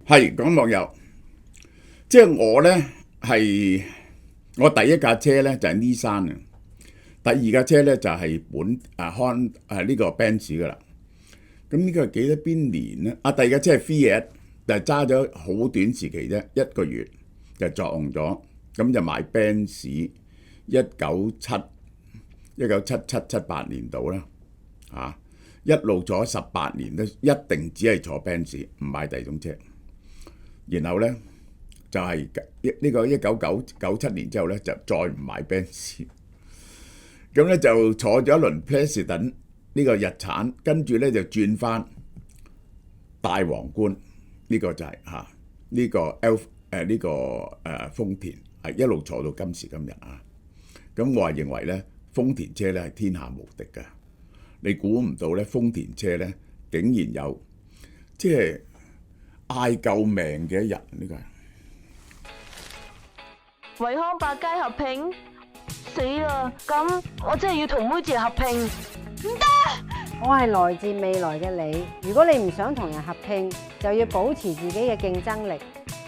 係講網友，即係我呢，係我第一架車呢，就係 Nissan 啊，第二架車呢，就係呢個 Benz 噶啦。咁呢個係幾多邊年呢？第二架車係 Fiat，就係揸咗好短時期啫，一個月就作用咗，咁就買 Benz 1977-78年度啦，一路坐咗18年都一定只係坐 Benz，唔買第二種車。然後呢，就係呢個1997年之後呢，就再唔買 Benz，咁呢就坐咗一輪 President 呢個日產，跟住呢就轉翻大皇冠，呢個就係呢個豐田，係一路坐到今時今日啊！咁我係認為呢，豐田車呢係天下無敵嘅，你估唔到呢，豐田車呢竟然有即係嗌救命嘅一日，呢個係惠康百佳合併，死啦！咁我真係要同妹姐合併，唔得！我係來自未來嘅你，如果你唔想同人合併，就要保持自己嘅競爭力。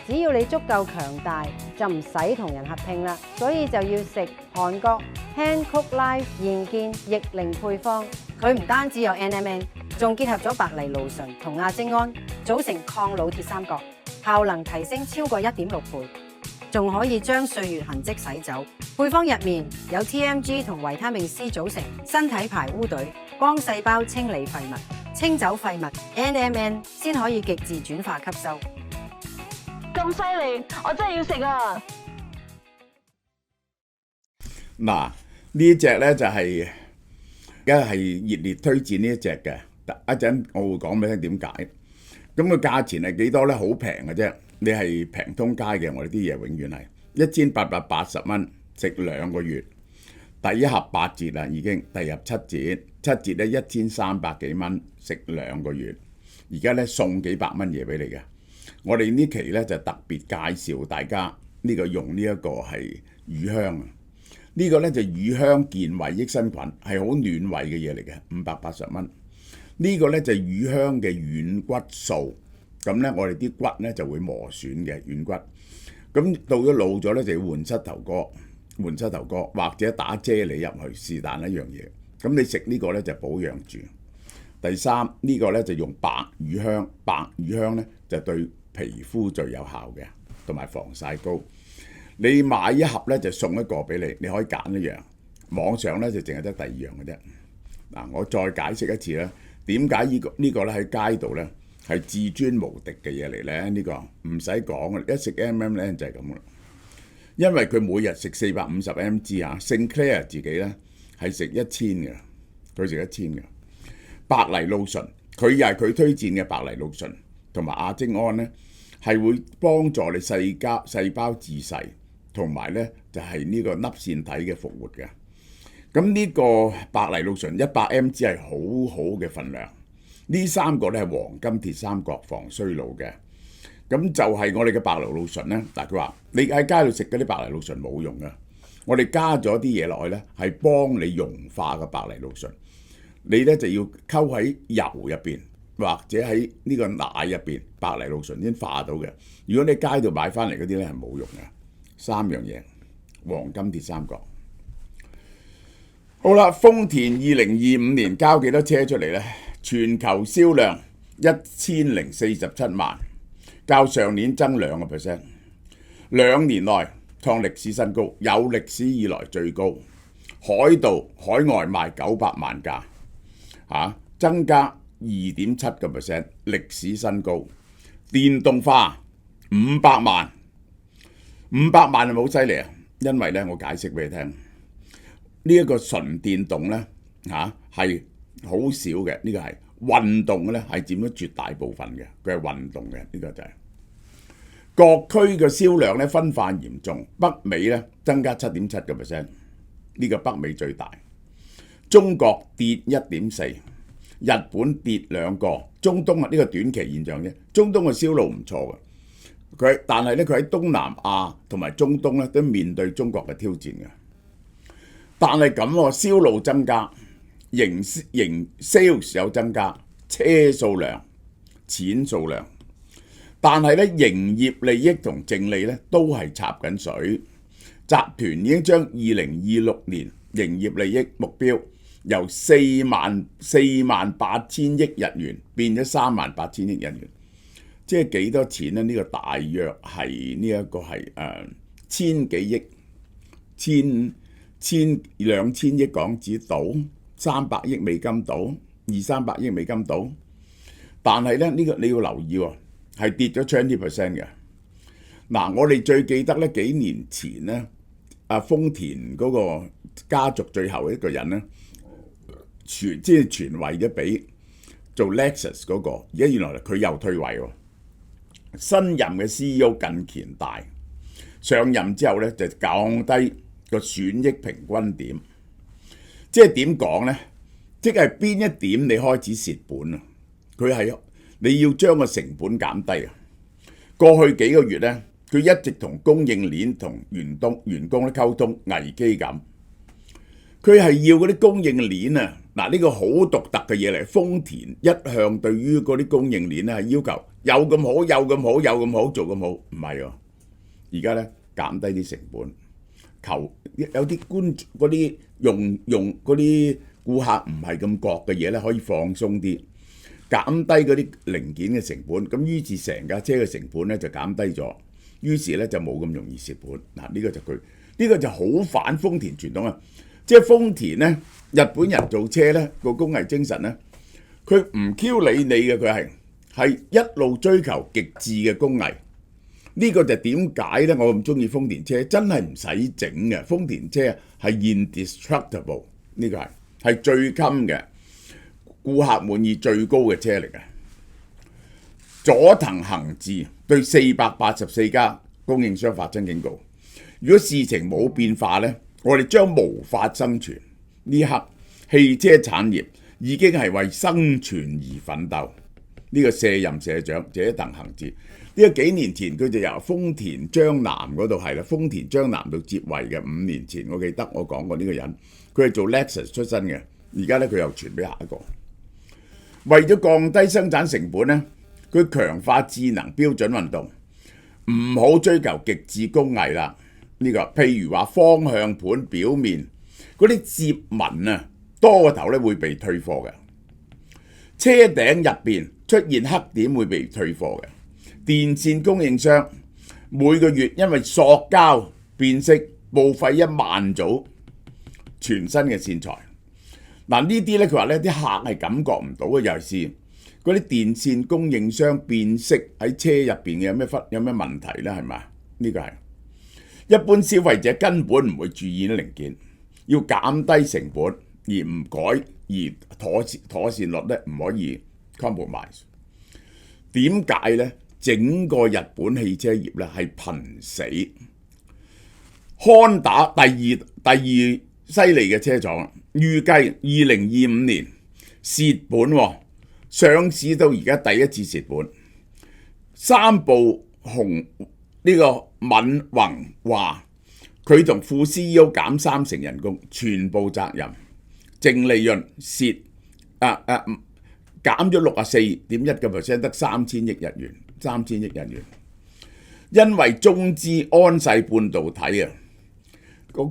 只要你足夠強大，就唔使同人合併啦。所以就要食韓國 Hankook Life 現健逆齡配方，佢唔單止有 NMN， 仲結合咗白藜蘆醇同亞精胺，組成抗老鐵三角，效能提升超過1.6倍，仲可以將歲月痕跡洗走。配方入面有 TMG 同維他命 C 組成，身體排污隊，幫細胞清理廢物，清走廢物 NMN 先可以極致轉化吸收。咁犀利，我真係要食啊！嗱，呢隻呢就係而家係熱烈推薦呢一隻嘅，一陣我會講俾你聽點解。咁個價錢係幾多呢？好平嘅啫，你係平通街嘅，我哋啲嘢永遠係1880蚊，食2個月。第一盒8折啦，已經第二盒7折，7折呢1300幾蚊，食2個月。而家呢送幾百蚊嘢俾你嘅。我哋呢期呢就特別介紹大家呢個用呢一個係乳香啊，呢個呢就乳香健胃益生菌，係好暖胃嘅嘢嚟嘅，580蚊。呢個呢就乳香嘅軟骨素，咁呢我哋啲骨呢就會磨損嘅軟骨，咁到咗老咗呢就要換膝頭哥或者打啫喱入去，是但一樣嘢。咁你食呢個呢就保養住。第三呢個呢就用白乳香呢就對皮膚最有效嘅，同埋防曬膏。你買一盒呢就送一個俾你，你可以揀一樣。網上呢就淨係得第2樣嘅啫。嗱，我再解釋一次啦，點解呢個呢喺街度呢係至尊無敵嘅嘢嚟呢？呢個唔使講嘅，一食 M&M 就係咁嘅。因為佢每日食450mg啊，Sinclair 自己呢係食1000嘅，佢食1000嘅。白藜蘆醇，佢又係佢推薦嘅白藜蘆醇同埋亞精胺呢，係會幫助你細胞自噬，同埋呢就係呢個粒線體嘅復活嘅。咁呢個白藜蘆醇100mg係好好嘅份量。呢3個呢係黃金鐵三角防衰老嘅。咁就係我哋嘅白藜蘆醇呢，但係佢話你喺街度食嗰啲白藜蘆醇冇用嘅，我哋加咗啲嘢落去呢，係幫你溶化嘅白藜蘆醇。你呢就要溝喺油入邊，或者喺呢個奶入邊，白藜蘆醇先化到嘅。如果你街度買翻嚟嗰啲呢係冇用嘅。3樣嘢，黃金鐵三角。好啦，豐田2025年交幾多車出嚟呢？全球銷量1047萬，較上年增2%，2年內創歷史新高，有歷史以來最高。海外賣900萬架。增加2.7%，歷史新高。電動化500萬，500萬係咪好犀利啊？因為呢，我解釋俾你聽，呢一個純電動呢係好少嘅，呢個係運動嘅呢係佔咗絕大部分嘅，佢係運動嘅，呢個就係各區嘅銷量呢分化嚴重，北美呢增加7.7%，呢個北美最大。中國跌1.4%，日本跌2個，中東啊呢個短期現象啫。中東嘅銷路唔錯嘅，但係咧佢喺東南亞同埋中東咧都面對中國嘅挑戰嘅。但係咁喎，銷路增加，營 sales 有增加，車數量、錢數量，但係咧營業利益同淨利咧都係插緊水。集團已經將2026年營業利益目標由48000億日元變咗38000億日元，即係幾多錢呢？呢個大約係呢一個係千幾億、2000億港紙到300億美金到200-300億美金到，但係咧呢個你要留意喎，係跌咗20% 嘅。嗱，我哋最記得咧幾年前咧，豐田嗰個家族最後一個人咧，即係傳位咗俾做 Lexus 嗰個，而家原來佢又退位喎。新任嘅 CEO 近田大上任之後咧，就降低個損益平均點，即係點講咧？即係邊一點你開始蝕本啊？佢係你要將個成本減低啊！過去幾個月咧，佢一直同供應鏈同員工咧溝通危機感。佢係要嗰啲供應鏈啊！嗱，呢個好獨特嘅嘢嚟。豐田一向對於嗰啲供應鏈咧係要求有咁好、有咁好、有咁好、做咁好，唔係喎。而家咧減低啲成本，有啲嗰啲用嗰啲顧客唔係咁覺嘅嘢咧，可以放鬆啲，減低嗰啲零件嘅成本。咁於是成架車嘅成本咧就減低咗，於是咧就冇咁容易蝕本。嗱，呢個就佢呢個就好反豐田傳統啊！即係豐田咧，日本人做車咧個工藝精神咧，佢唔 Q 理你嘅，佢係一路追求極致嘅工藝。呢個就點解咧？我咁中意豐田車，真係唔使整嘅。豐田車係 indestructible， 呢個係最襟嘅，顧客滿意最高嘅車嚟嘅。佐藤恒治對484家供應商發出警告：如果事情冇變化咧，我哋將無法生存。呢刻汽車產業已經係為生存而奮鬥。呢個卸任社長佐藤恒治，呢個幾年前佢就由豐田章男嗰度係啦，豐田章男度接位嘅。5年前我記得我講過呢個人，佢係做 Lexus 出身嘅，而家咧佢又傳俾下一個。為咗降低生產成本咧，佢強化智能標準運動，唔好追求極致工藝啦。呢個譬如話方向盤表面嗰啲接紋啊，多個頭咧會被退貨嘅。車頂入邊出現黑點會被退貨嘅。電線供應商每個月因為塑膠變色報廢1萬組全新嘅線材。嗱，呢啲咧佢話咧啲客係感覺唔到嘅，尤其是嗰啲電線供應商變色喺車入邊嘅有咩問題咧？係咪？呢個係一般消費者根本唔會注意啲零件，要減低成本而唔改，而妥善率咧唔可以 compromise。點解咧？整個日本汽車業咧係瀕死。Honda 第二犀利嘅車廠，預計2025年蝕本，上市到而家第一次蝕本。三部紅呢個敏宏話，佢同副 CEO 減30%人工，全部責任，淨利潤蝕減咗64.1%，得3000億日元，3000億日元。因為中資安世半導體啊，呢個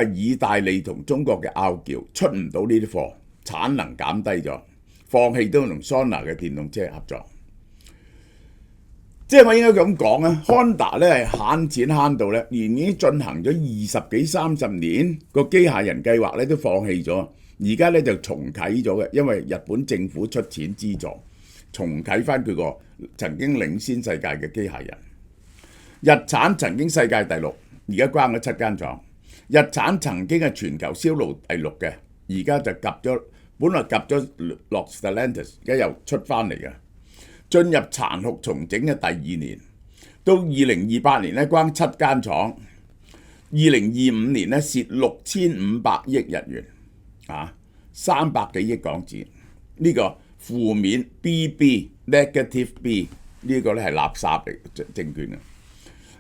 係意大利同中國嘅拗撬，出唔到呢啲貨，產能減低咗，放棄都同 Sona 嘅電動車合作。即係我應該咁講啊 ，Honda 咧係慳錢慳到咧，已經進行咗20幾30年個機械人計劃咧都放棄咗。而家咧就重啟咗嘅，因為日本政府出錢資助，重啟翻佢個曾經領先世界嘅機械人。日產曾經世界第6，而家關咗7間廠。日產曾經係全球銷路第6嘅，而家就夾咗，本來夾咗落 Stellantis， 而家又出翻嚟嘅。進入殘酷重整嘅第2年，到2028年咧關7間廠，2025年咧蝕6500億日元。300幾億港紙，呢個負面 negative B 呢個咧係垃圾嚟證券啊！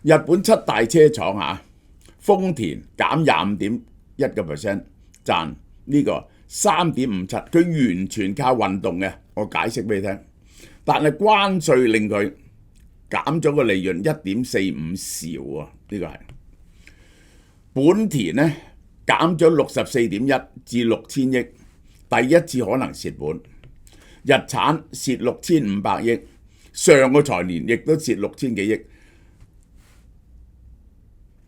日本7大車廠豐田減25.1%，賺呢個3.57%，佢完全靠運動嘅。我解釋俾你聽，但係關稅令佢減咗個利潤1.45兆啊！呢個係本田呢減咗64.1至6000億，第一次可能蝕本。日產蝕6500億，上個財年亦都蝕6000幾億，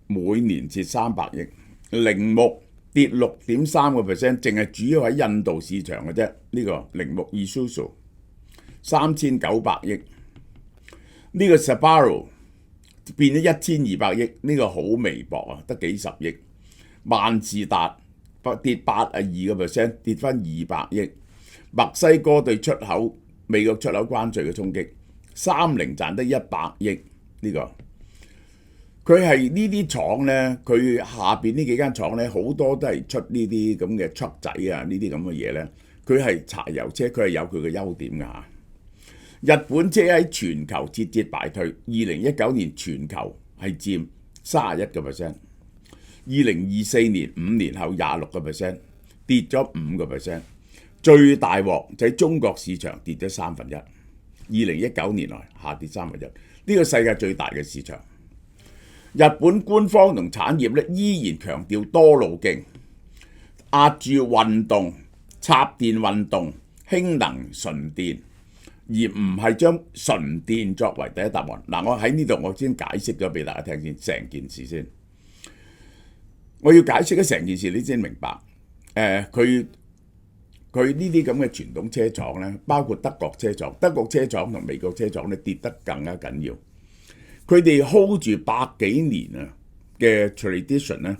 每年蝕300億。鈴木跌6.3%，淨係主要喺印度市場嘅啫。呢個鈴木 Isuzu 3900億，呢個 Subaru 變咗1200億，呢個好微薄啊，得幾十億。萬事達跌82%，跌翻200億。墨西哥對出口美國出口關稅嘅衝擊，三菱賺得100億。呢個佢係呢啲廠呢，佢下邊呢幾間廠呢，好多都係出呢啲咁嘅 truck 仔啊，呢啲咁嘅嘢呢。佢係柴油車，佢係有佢嘅優點㗎嚇。日本車喺全球節節敗退，2019年全球係佔31%， 2024年5年後26%，跌咗5%。最大鑊就喺中國市場跌咗1/3。2019年來下跌1/3，呢個世界最大嘅市場。日本官方同產業咧依然強調多路徑，壓住運動、插電運動、氫能、純電，而唔係將純電作為第一答案。嗱，我喺呢度我先解釋咗俾大家聽先，成件事先。我要解釋咗成件事，你先明白。佢呢啲咁嘅傳統車廠咧，包括德國車廠、德國車廠同美國車廠咧跌得更加緊要。佢哋 hold 住百幾年啊嘅 tradition 咧，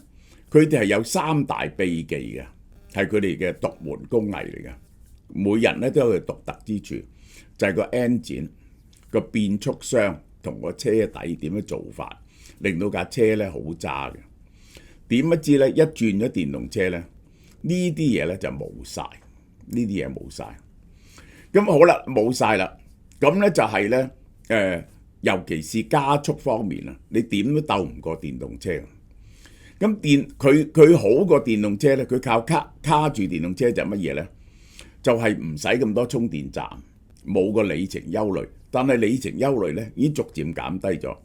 佢哋係有3大秘技嘅，係佢哋嘅獨門工藝嚟嘅。每人咧都有佢獨特之處，就係個 engine 個變速箱同個車底點樣做法，令到架車咧好揸嘅。點不知咧一轉咗電動車咧，呢啲嘢咧就冇晒，呢啲嘢冇晒。咁好啦，冇晒啦，咁咧就係咧尤其是加速方面啊，你點都鬥唔過電動車。咁佢好過電動車咧，佢靠卡住電動車就係乜嘢咧？就係唔使咁多充電站，冇個里程憂慮。但係里程憂慮咧已經逐漸減低咗。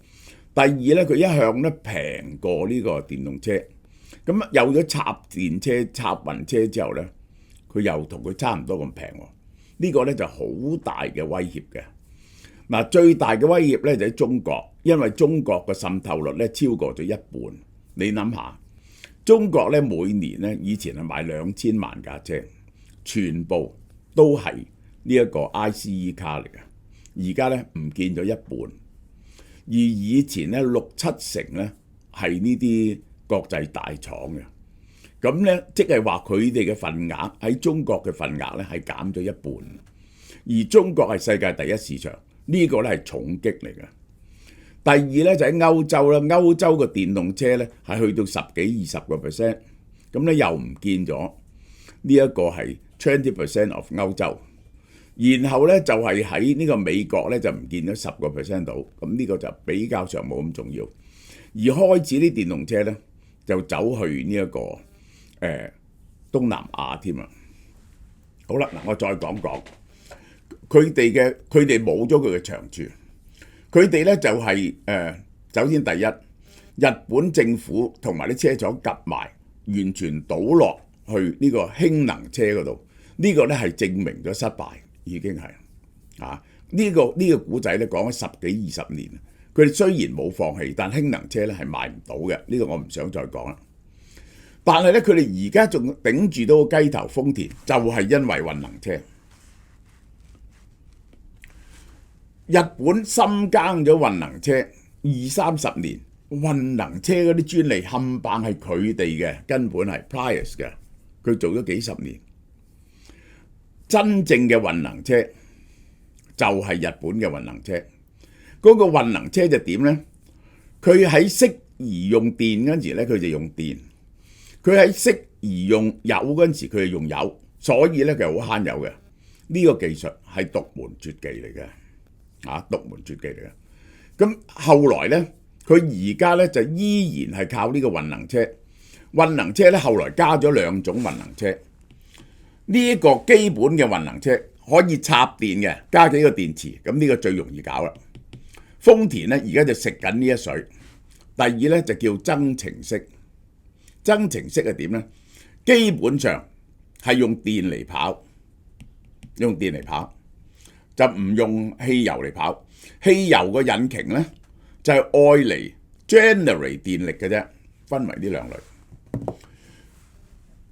第二咧，佢一向咧平過呢個電動車。咁有咗插電車、插雲車之後咧，佢又同佢差唔多咁平喎。呢個咧就好大嘅威脅嘅。嗱，最大嘅威脅咧就喺中國，因為中國嘅滲透率咧超過咗1半。你諗下，中國咧每年咧以前係賣2000萬架車，全部都係呢一個 ICE 卡嚟嘅，而家咧唔見咗1半。而以前咧6-7成咧係呢啲國際大廠嘅，咁咧即係話佢哋嘅份額喺中國嘅份額咧係減咗1半。而中國係世界第一市場。呢個咧係重擊嚟嘅。第二咧就喺歐洲啦，歐洲嘅電動車咧係去到10幾20%，咁咧又唔見咗。呢一個係 20% of 歐洲，然後咧就係喺呢個美國咧就唔見咗10% 度，咁呢個就比較上冇咁重要。而開始啲電動車咧就走去呢一個東南亞添啊。好啦，嗱我再講講。佢哋冇咗佢嘅長處，佢哋咧就係首先第一，日本政府同埋啲車廠夾埋，完全倒落去呢個氫能車嗰度，呢個咧係證明咗失敗，已經係啊呢個古仔咧講咗10幾20年，佢哋雖然冇放棄，但氫能車咧係賣唔到嘅，呢個我唔想再講啦。但係咧佢哋而家仲頂住到個雞頭豐田，就係因為混能車。日本深耕咗混能車20-30年，混能車嗰啲專利冚唪唥係佢哋嘅，根本係 Prius 嘅，佢做咗幾十年。真正嘅混能車就係日本嘅混能車。嗰個混能車就點呢？佢喺適宜用電嗰陣時咧，佢就用電；佢喺適宜用油嗰陣時，佢就用油。所以咧，佢係好慳油嘅。呢個技術係獨門絕技嚟嘅。獨門絕技嚟嘅。咁後來咧，佢而家咧就依然係靠呢個混能車。混能車咧後來加咗2種混能車。呢一個基本嘅混能車可以插電嘅，加幾個電池，咁呢個最容易搞啦。豐田咧而家就食緊呢一水。第二咧就叫增程式，增程式係點咧？基本上係用電嚟跑，就唔用汽油嚟跑。汽油個引擎咧就係愛嚟 generate 電力嘅啫，分為呢兩類。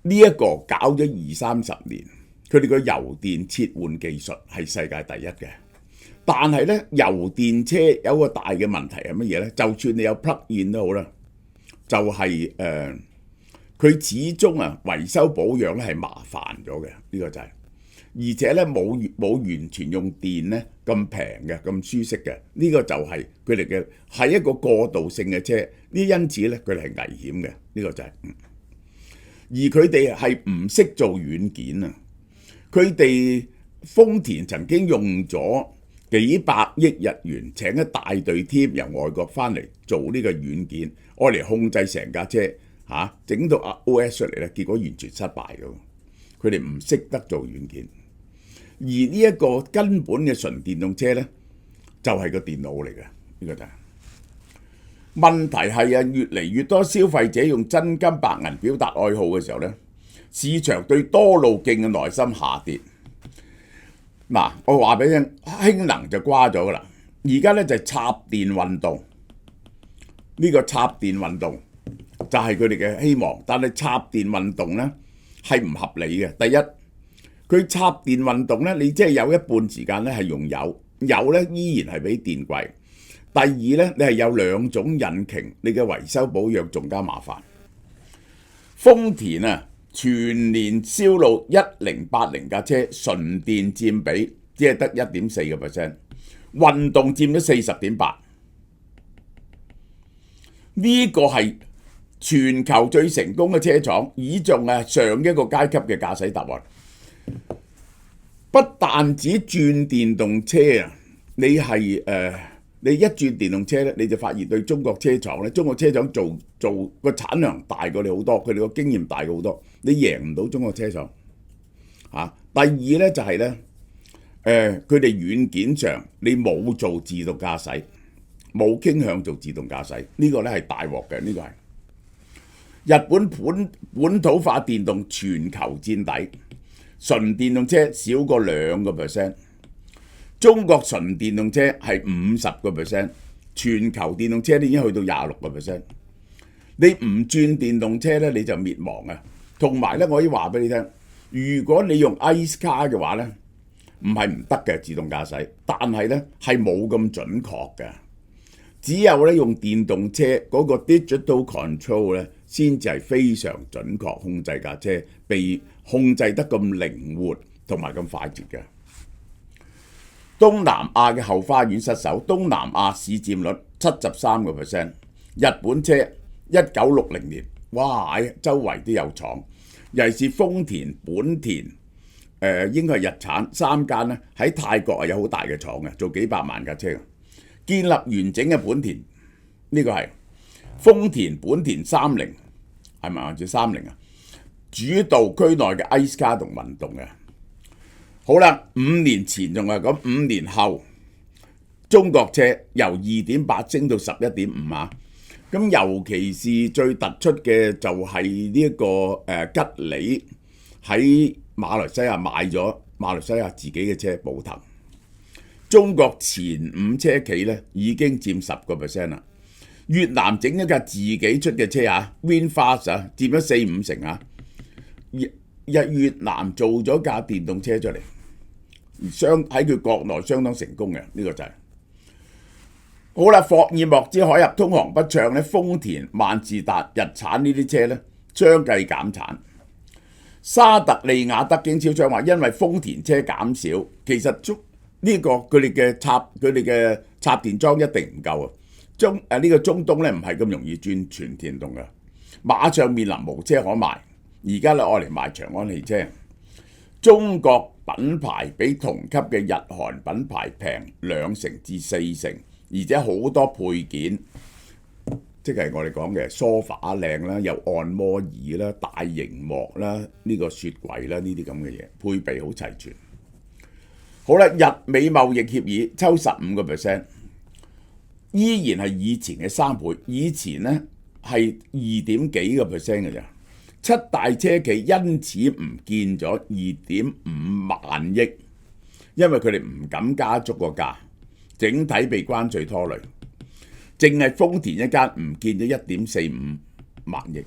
呢一個搞咗20-30年，佢哋個油電切換技術係世界第一嘅。但係咧，油電車有個大嘅問題係乜嘢咧？就算你有 plug in 都好啦，就係佢始終維修保養咧係麻煩咗嘅，呢個就係。而且咧冇完全用電咧咁平嘅咁舒適嘅，呢個就係佢哋嘅係一個過渡性嘅車，呢因此咧佢哋係危險嘅，呢個就係。而佢哋係唔識做軟件啊！佢哋豐田曾經用咗幾百億日元請一大隊 team 由外國翻嚟做呢個軟件，愛嚟控制成架車整到 OS 出嚟咧，結果完全失敗嘅。佢哋唔識得做軟件，而呢一個根本嘅純電動車咧，就係個電腦嚟嘅，呢個就係。問題係越嚟越多消費者用真金白銀表達愛好嘅時候咧，市場對多路徑嘅耐心下跌。嗱，我話俾你聽，氫能就瓜咗噶啦，而家咧就係插電運動。呢個插電運動就係佢哋嘅希望，但係插電運動咧係唔合理嘅。第一，佢插電運動咧，你即係有一半時間咧係用油，油咧依然係比電貴。第二咧，你係有兩種引擎，你嘅維修保養仲加麻煩。豐田全年銷路1080架車，純電佔比只係得1.4%，運動佔咗40.8%。呢個係全球最成功嘅車廠，倚重上一個階級嘅駕駛答案。不但止轉電動車你一轉電動車咧，你就發現對中國車廠咧，中國車廠做個產量大過你好多，佢哋個經驗大過好多，你贏唔到中國車廠。第二咧就係咧，佢哋軟件上你冇做自動駕駛，冇傾向做自動駕駛，呢個咧係大鑊嘅，呢個係。日本本土化電動全球墊底，純電動車少過2%。中國純電動車係50%，全球電動車已經去到26%。你唔轉電動車咧，你就滅亡啊！同埋咧，我可以話俾你聽，如果你用 ICE car 嘅話咧，唔係唔得嘅自動駕駛，但係咧係冇咁準確嘅。只有咧用電動車嗰個 digital control 咧，先至係非常準確控制架車，被控制得咁靈活同埋咁快捷嘅。東南亞嘅後花園失守，東南亞市佔率73%。日本車1960年，哇！周圍都有廠，尤其是豐田、本田，應該係日產3間咧，喺泰國有好大嘅廠嘅，做幾百萬架車。建立完整嘅本田，呢個係豐田、本田30，係咪或者30主導區內嘅 ICE car 同運動嘅。好啦，5年前仲係咁，5年後中國車由2.8升到11.5咁尤其是最突出嘅就係呢一個吉利喺馬來西亞買咗馬來西亞自己嘅車寶騰。中國前5車企咧已經佔10%啦。越南整一架自己出嘅車VinFast 佔咗4-5成越南做咗架電動車出嚟。喺佢國內相當成功嘅，呢個就係。好啦，霍爾木茲海峽通航不暢咧，豐田、萬事達、日產呢啲車咧相繼減產。沙特利雅德經銷商話，因為豐田車減少，其實呢個佢哋嘅插電樁一定唔夠啊！呢個中東咧唔係咁容易轉全電動嘅，馬上面臨無車可賣。而家咧愛嚟賣長安汽車，中國品牌比同級嘅日韓品牌平2成至4成，而且好多配件，即係我哋講嘅梳化靚啦，有按摩椅啦、大螢幕啦、呢個雪櫃啦，呢啲咁嘅嘢配備好齊全。好啦，日美貿易協議抽15%，依然係以前嘅3倍，以前呢係2點幾個 percent 嘅咋。7大車企因此唔見咗2.5萬億，因為佢哋唔敢加足個價，整體被關稅拖累。淨係豐田一間唔見咗1.45萬億。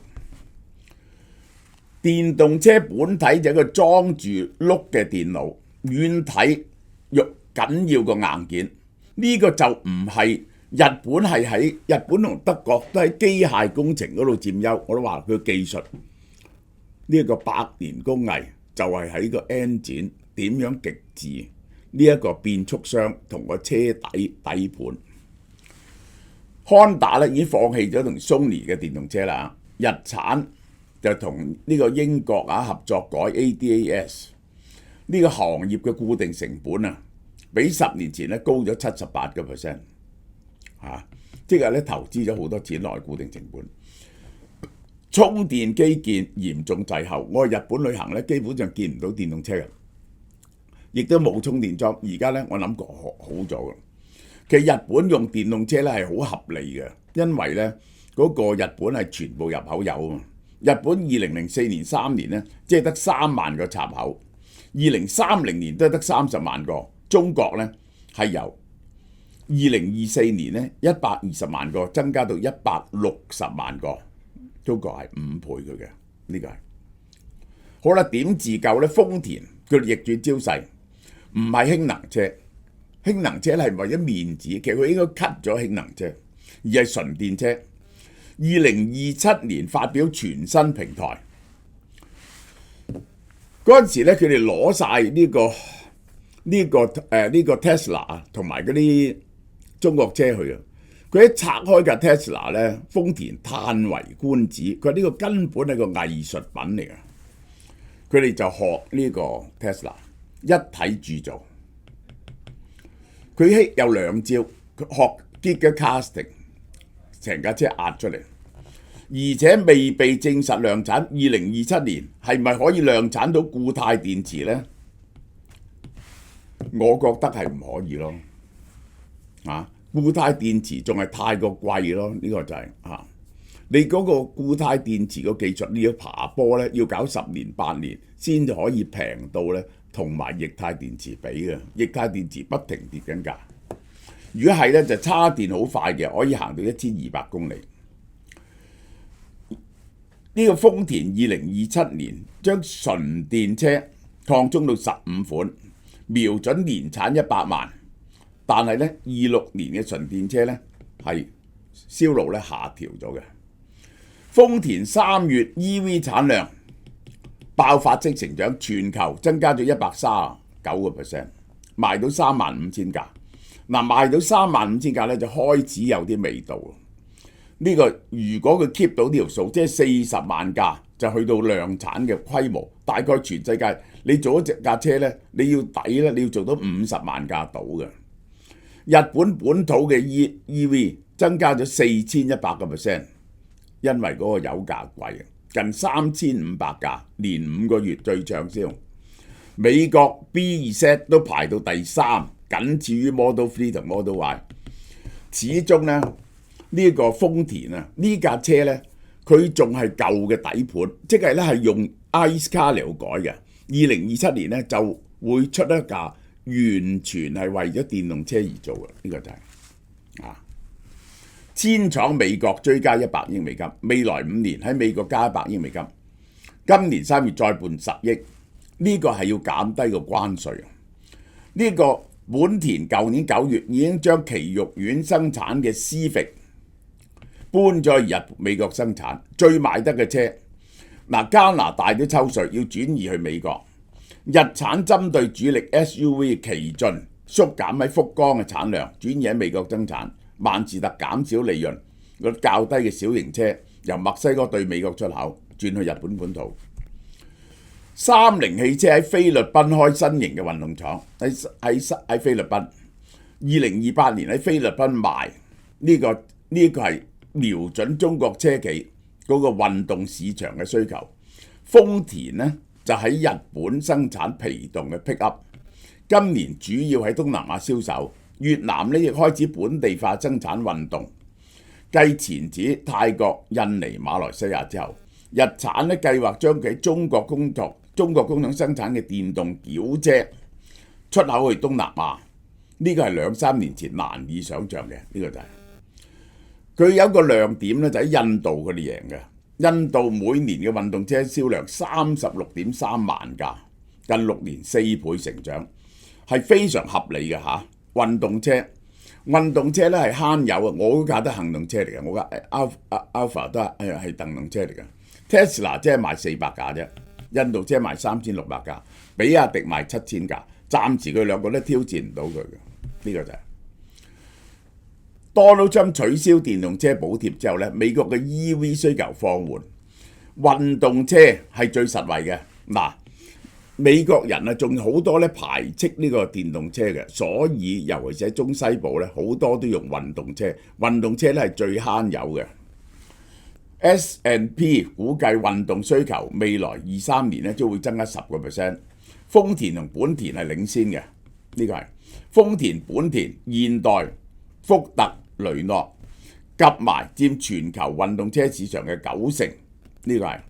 電動車本體就係一個裝住碌嘅電腦，軟體緊要個硬件。呢個就唔係日本，係喺日本同德國都喺機械工程嗰度佔優。我都話佢技術呢一個百年工藝就係喺個 engine 點樣極致呢一個變速箱同個車底盤。Honda 咧已經放棄咗同 Sony 嘅電動車啦，日產就同呢個英國合作改 ADAS。呢個行業嘅固定成本比10年前高咗78%，即係咧投資咗好多錢落去固定成本。充電基建嚴重滯後，我去日本旅行咧基本上見唔到電動車嘅，亦都冇充電樁。而家咧我諗過好咗嘅。其實日本用電動車咧係好合理嘅，因為咧嗰個日本係全部入口有啊嘛。日本2004年3年咧，即係得3萬個插口，2030年都係得30萬個。中國咧係由2024年咧120萬個增加到160萬個，中國係5倍佢嘅，呢個係好啦。點自救咧？豐田佢逆轉招勢，唔係氫能車，氫能車係為咗面子，其實佢應該 cut 咗氫能車，而係純電車。2027年發表全新平台，嗰陣時咧佢哋攞晒呢個 Tesla 同埋嗰啲中國車去啊！佢一拆開架 Tesla 咧，豐田嘆為觀止，佢話呢個根本係個藝術品嚟嘅。佢哋就學呢個 Tesla 一體鑄造，佢有2招，學 Gigacasting， 成架車壓出嚟，而且未被證實量產。2027年係咪可以量產到固態電池呢？我覺得係唔可以咯，固態電池仲係太過貴咯，呢個就係你嗰個固態電池個技術，你要爬坡咧，要搞10年8年先至可以平到咧，同埋液態電池比嘅。液態電池不停跌緊價，如果係咧就叉電好快嘅，可以行到1200公里。呢個豐田2027年將純電車擴充到15款。瞄準年產100萬，但係咧26年嘅純電車咧係銷路咧下調咗嘅。豐田3月 EV 產量爆發式成長，全球增加咗139%，賣到35000架。賣到35000架咧就開始有啲味道。呢個如果佢 keep 到呢條數，即係40萬架就去到量產嘅規模，大概全世界。你做一架車咧，你要抵咧，你要做到50萬架到嘅。日本本土嘅 EV 增加咗4100%，因為嗰個油價貴，近3500架，連5個月最暢銷。美國 BZ 都排到第3，僅次於 Model 3同 Model Y。始終咧呢個豐田呢架車咧，佢仲係舊嘅底盤，即係咧係用 ICE car 嚟改嘅。2027年咧就會出一架完全係為咗電動車而做嘅，呢個就係千廠美國追加100億美金，未來5年喺美國加100億美金，今年3月再撥10億，呢個係要減低個關稅。呢個本田舊年9月已經將埼玉縣生產嘅Civic搬咗去美國生產，最賣得嘅車。加拿大都抽稅，要轉移去美國。日產針對主力 SUV 奇駿，縮減喺福岡嘅產量，轉移喺美國生產。萬事特減少利潤，個較低嘅小型車由墨西哥對美國出口，轉去日本本土。三菱汽車喺菲律賓開新型嘅運動廠，喺菲律賓，2028年喺菲律賓賣。呢個係瞄準中國車企嗰個運動市場嘅需求。豐田呢就喺日本生產皮動嘅 pickup， 今年主要喺東南亞銷售，越南呢亦開始本地化生產運動，繼前指泰國、印尼、馬來西亞之後，日產呢計劃將佢中國工廠生產嘅電動轎車出口去東南亞。呢個係2-3年前難以想像嘅，呢個就係佢有一個亮點咧，就喺印度佢哋贏嘅。印度每年嘅運動車銷量36.3萬架，近6年4倍成長，係非常合理嘅嚇。運動車咧係慳油啊！我嗰架都係行動車嚟嘅，我架 Alpha 都係電動車嚟嘅。Tesla 即係賣400架啫，印度車賣3600架，比亞迪賣7000架，暫時佢兩個都挑戰唔到佢嘅。呢個就係 Donald Trump 取消電動車補貼之後咧，美國嘅 EV 需求放緩，運動車係最實惠嘅。嗱，美國人啊仲好多咧排斥呢個電動車嘅，所以尤其是喺中西部咧，好多都用運動車。運動車咧係最慳油嘅。S&P 估計運動需求未來2-3年咧將會增加10%。豐田同本田係領先嘅，呢個係豐田、本田、現代、福特、雷諾夾埋佔全球運動車市場嘅90%。呢個係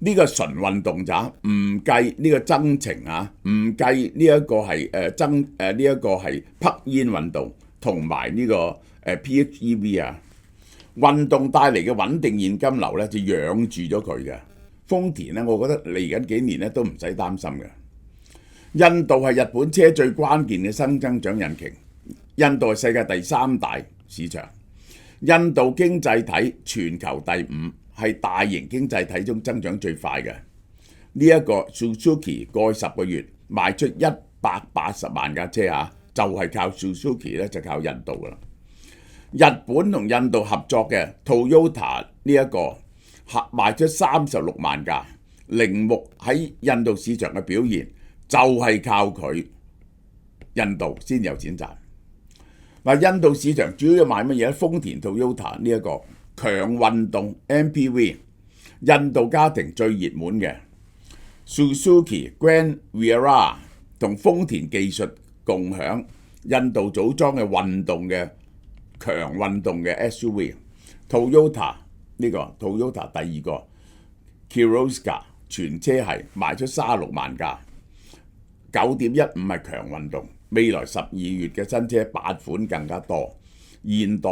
呢個純運動咋，唔計呢個增程啊，唔計呢一個係呢一個係匹煙運動同埋呢個PHEV 啊。運動帶嚟嘅穩定現金流咧，就養住咗佢嘅。豐田咧，我覺得嚟緊幾年咧都唔使擔心嘅。印度係日本車最關鍵嘅新增長引擎。印度係世界第3大市場。印度經濟體全球第5，係大型經濟體中增長最快嘅。呢一個 Suzuki 過去10個月賣出180萬架車啊，就係靠 Suzuki 咧，就靠印度噶啦。日本同印度合作嘅 Toyota 呢一個賣出36萬架，鈴木喺印度市場嘅表現就係靠佢印度先有錢賺。嗱，印度市場主要賣乜嘢咧？豐田 Toyota 呢一個強運動 MPV， 印度家庭最熱門嘅 Suzuki、Grand Vitara 同豐田技術共享，印度組裝嘅運動嘅強運動嘅 SUV。Toyota 呢個 Toyota 第二個 Kirloskar 全車系賣出36萬架，9.15係強運動。未來12月嘅新車8款更加多。現代、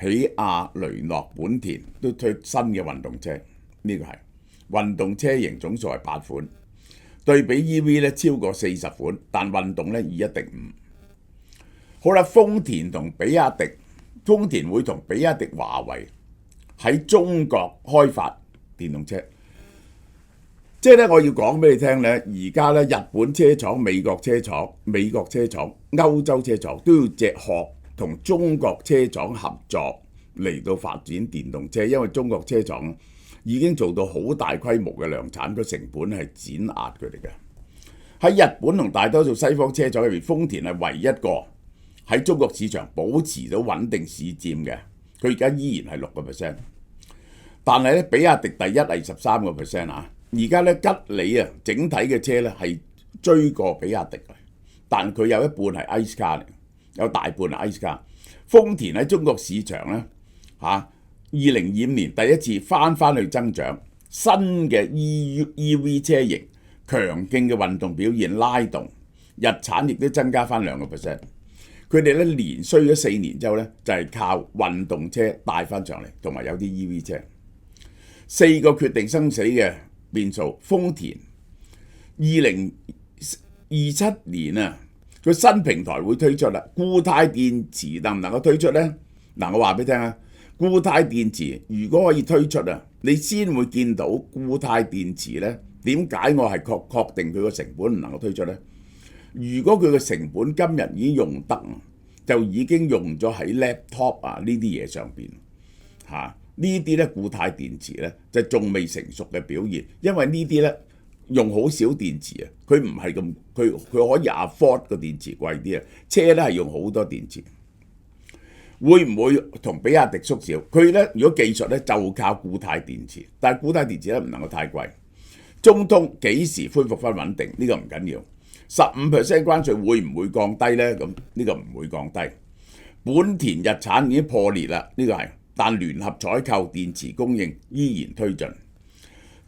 起亞、雷諾、本田都推新嘅運動車，呢個係運動車型總數係8款，對比 EV 咧超過40款，但運動咧以1敵5。好啦，豐田同比亞迪，豐田會同比亞迪、華為喺中國開發電動車。即係咧，我要講俾你聽咧，而家咧日本車廠、美國車廠、歐洲車廠都要學同中國車廠合作嚟到發展電動車，因為中國車廠已經做到好大規模嘅量產，個成本係碾壓佢哋嘅。喺日本同大多數西方車廠入面，豐田係唯一一個喺中國市場保持到穩定市佔嘅，佢而家依然係6%。但係咧，比亞迪第一係13% 啊。而家咧吉利啊，整體嘅車咧係追過比亞迪，但佢有一半係 ICE car 嚟，有大半係 ICE car。豐田喺中國市場咧2025年第一次翻去增長，新嘅 EV 車型強勁嘅運動表現拉動，日產亦都增加翻2%。佢哋咧連衰咗4年之後咧，就係靠運動車帶翻上嚟，同埋有啲 EV 車。4個決定生死嘅變數，豐田2027年啊，佢新平台會推出啦。固態電池能唔能夠推出呢？嗱，我話俾你聽啊，固態電池如果可以推出啊，你先會見到固態電池呢。點解我係確定佢個成本唔能夠推出呢？如果佢個成本今日已經用得，就已經用咗喺 laptop 啊呢啲嘢上邊嚇。呢啲咧固態電池咧就仲未成熟嘅表現，因為呢啲咧用好少電池啊，佢唔係咁，佢可以 afford 個電池貴啲啊，車咧係用好多電池。會唔會同比亞迪縮小？佢咧如果技術咧就靠固態電池，但係固態電池咧唔能夠太貴。中通幾時恢復翻穩定？呢個唔緊要。15% 關稅會唔會降低呢？咁呢個唔會降低。本田日產已經破裂啦，呢個係，但聯合採購電池供應依然推進。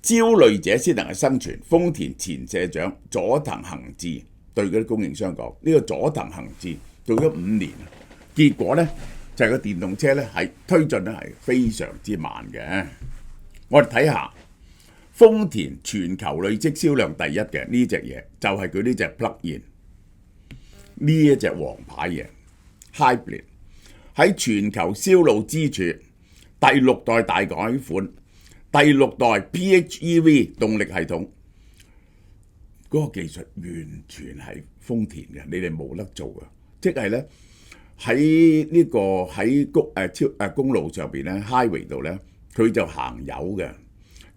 焦慮者先能夠生存。豐田前社長佐藤恒志對嗰啲供應商講：呢個佐藤恒志做咗5年，結果呢，就係個電動車呢係推進咧係非常之慢嘅。我哋睇下豐田全球累積銷量第一嘅呢隻嘢，就係佢呢隻 plug-in 呢一隻王牌嘢 hybrid， 喺全球銷路支柱，第6代大改款，第6代 PHEV 動力系統，嗰個技術完全係豐田嘅，你哋冇得做嘅。即係呢，喺呢個喺公路上邊咧 highway 度呢，佢就行油嘅。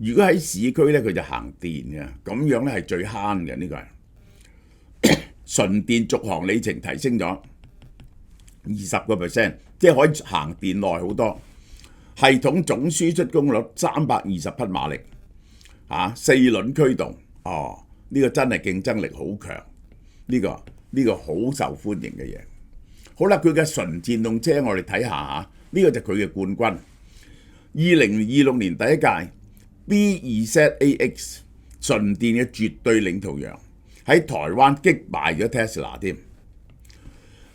如果喺市區咧，佢就行電嘅，咁樣咧係最慳嘅。呢個係純電續航里程提升咗20%，即係可以行電耐好多。系統總輸出功率320匹馬力，4輪驅動，呢個真係競爭力好強，呢個好受歡迎嘅嘢。好啦，佢嘅純電動車我哋睇下嚇，呢個就佢嘅冠軍。2026年第一屆B2ZAX 純電嘅絕對領頭羊，喺台灣擊敗咗 Tesla 添。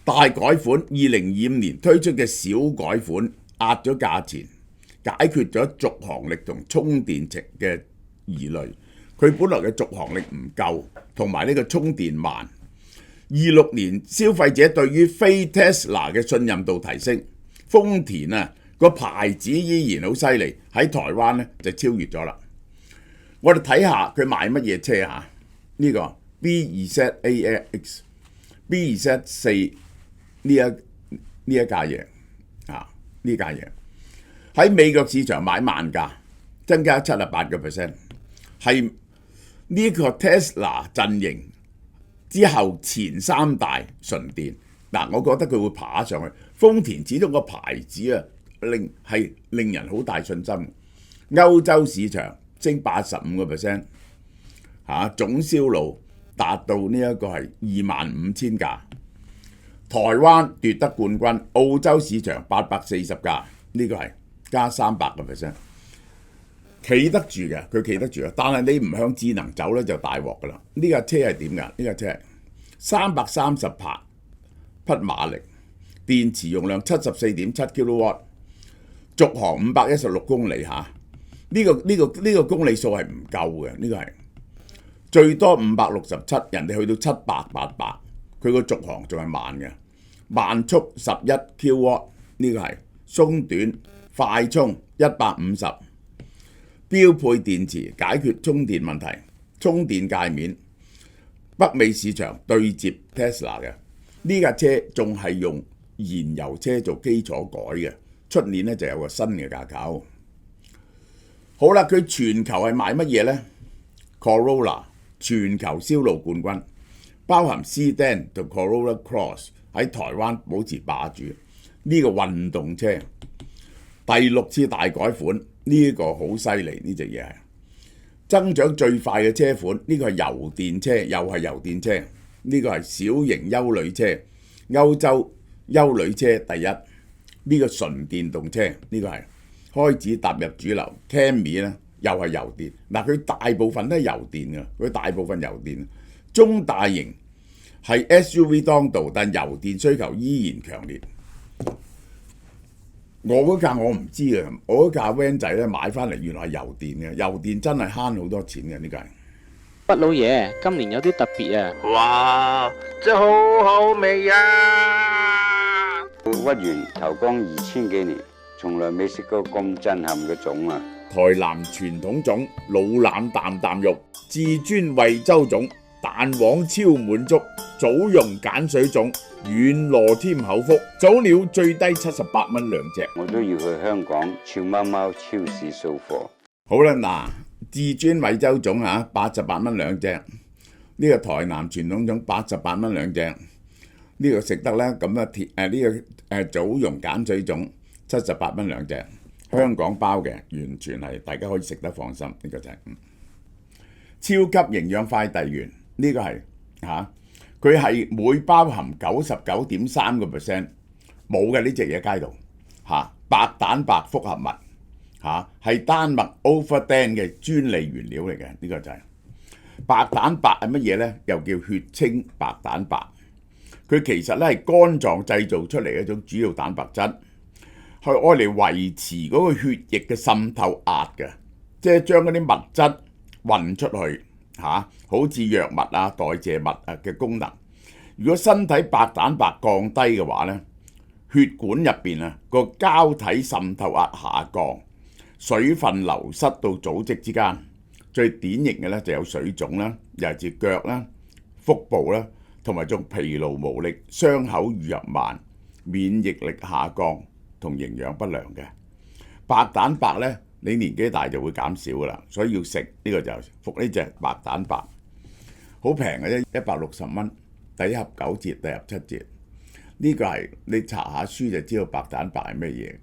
大改款2025年推出嘅小改款壓咗價錢，解決咗續航力同充電值嘅疑慮。佢本來嘅續航力唔夠，同埋呢個充電慢。26年消費者對於非 Tesla 嘅信任度提升，豐田個牌子依然好犀利，喺台灣咧就超越咗啦。我哋睇下佢賣乜嘢車嚇？呢個 B2ZAX、B2Z4 呢一架嘢呢架嘢喺美國市場買萬價，增加78%，係呢個 Tesla 陣營之後前3大純電。我覺得佢會爬上去。豐田始終個牌子令人好大信心。歐洲市場升85%，總銷路達到呢一個係25,000架。台灣奪得冠軍，澳洲市場840架，呢個係加300%，企得住嘅，佢企得住。但係你唔向智能走咧，就大鑊噶啦。呢架車係點㗎？呢架車係330匹馬力，電池容量74.7 kW， 續航516公里嚇。呢個公里數係唔夠嘅，呢個係最多567，人哋去到700、800，佢個續航仲係慢嘅。慢速11 kW， 呢個係鬆短，快充150，標配電池解決充電問題。充電界面北美市場對接 Tesla 嘅，呢架車仲係用燃油車做基礎改嘅，出年咧就有個新嘅架構。好啦，佢全球係賣乜嘢呢？ Corolla 全球銷路冠軍，包含 Sedan 同 Corolla Cross 喺台灣保持霸主。呢個運動車第6次大改款，呢個好犀利，呢隻嘢係增長最快嘅車款。呢個係油電車，又係油電車。呢個係小型休旅車，歐洲休旅車第一。呢個純電動車，呢個係開始踏入主流。Camry 咧又係油電，佢大部分都係油電嘅，佢大部分油電。中大型係 SUV 當道，但油電需求依然強烈。我嗰架我唔知啊，我嗰架 van 仔咧買翻嚟原來係油電嘅，油電真係慳好多錢嘅呢架。畢老爺，今年有啲特別啊！哇，真係好好味啊！屈原投江2000幾年，從來未食過咁震撼嘅粽啊！台南傳統粽老腩啖啖肉，至尊惠州粽蛋黃超滿足，棗蓉鹼水粽軟糯添口福，早鳥最低78蚊兩隻。我都要去香港俏貓貓超市掃貨。好啦，至尊惠州粽88蚊兩隻，呢個台南傳統粽88蚊兩隻，呢個食得咧咁啊呢個棗蓉鹼水粽78蚊兩隻，香港包嘅，完全係大家可以食得放心。呢個就係超級營養快遞員，呢個係嚇，佢係每包含99.3%，冇嘅呢隻嘢街度嚇，白蛋白複合物嚇，係丹麥 Overdam 嘅專利原料嚟嘅，呢個就係白蛋白係乜嘢呢？又叫血清白蛋白，佢其實咧係肝臟製造出嚟嘅一種主要蛋白質，係愛嚟維持嗰個血液嘅滲透壓嘅，即係將嗰啲物質運出去嚇，好似藥物啊、代謝物啊嘅功能。如果身體白蛋白降低嘅話呢，血管入邊啊個膠體滲透壓下降，水分流失到組織之間，最典型嘅咧就有水腫啦，尤其是腳啦、腹部啦，同埋仲疲勞無力、傷口愈合慢、免疫力下降同營養不良嘅。白蛋白咧，你年紀大就會減少噶啦，所以要食呢個就服呢隻白蛋白，好平嘅啫，160蚊，第一盒9折，第二盒7折。呢個係你查下書就知道白蛋白係咩嘢。